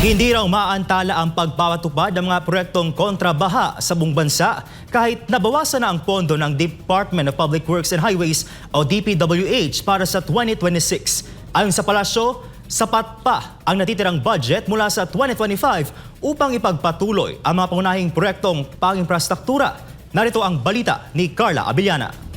Hindi raw maantala ang pagpapatupad ng mga proyektong kontrabaha sa buong bansa kahit nabawasan na ang pondo ng Department of Public Works and Highways o DPWH para sa 2026. Ayon sa palasyo, sapat pa ang natitirang budget mula sa 2025 upang ipagpatuloy ang mga pangunahing proyektong pang-infrastruktura. Narito ang balita ni Carla Abellana.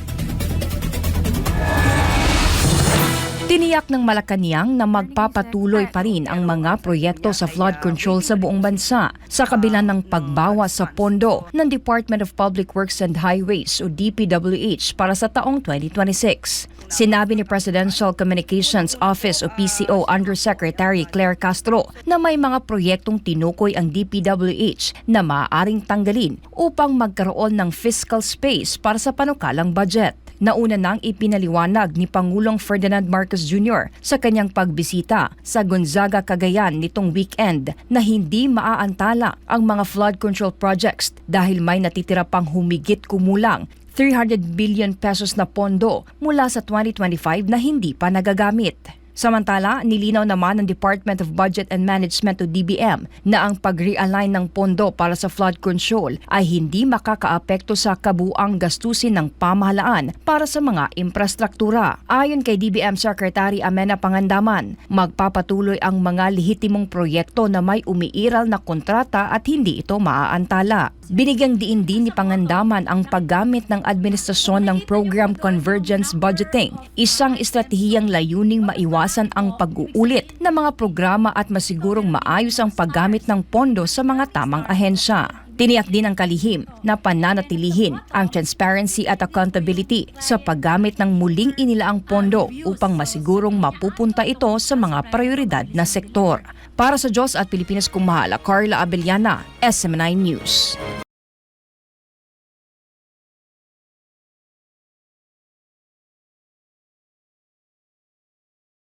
Tiniyak ng Malacanang na magpapatuloy pa rin ang mga proyekto sa flood control sa buong bansa sa kabila ng pagbawas sa pondo ng Department of Public Works and Highways o DPWH para sa taong 2026. Sinabi ni Presidential Communications Office o PCO Undersecretary Claire Castro na may mga proyektong tinukoy ang DPWH na maaaring tanggalin upang magkaroon ng fiscal space para sa panukalang budget. Nauna nang ipinaliwanag ni Pangulong Ferdinand Marcos Jr. sa kanyang pagbisita sa Gonzaga, Cagayan nitong weekend na hindi maaantala ang mga flood control projects dahil may natitira pang humigit kumulang 300 billion pesos na pondo mula sa 2025 na hindi pa nagagamit. Samantala, nilinaw naman ng Department of Budget and Management o DBM na ang pag-realign ng pondo para sa flood control ay hindi makakaapekto sa kabuang gastusin ng pamahalaan para sa mga infrastruktura. Ayon kay DBM Secretary Amenah Pangandaman, magpapatuloy ang mga lehitimong proyekto na may umiiral na kontrata at hindi ito maaantala. Binigyang diin din ni Pangandaman ang paggamit ng administrasyon ng Program Convergence Budgeting, isang estratehiyang layuning maiwasan ang pag-uulit ng mga programa at masigurong maayos ang paggamit ng pondo sa mga tamang ahensya. Tiniyak din ang kalihim na pananatilihin ang transparency at accountability sa paggamit ng muling inilaang pondo upang masigurong mapupunta ito sa mga prioridad na sektor. Para sa Diyos at Pilipinas kung mahala, Carla Abellana, SMNI News.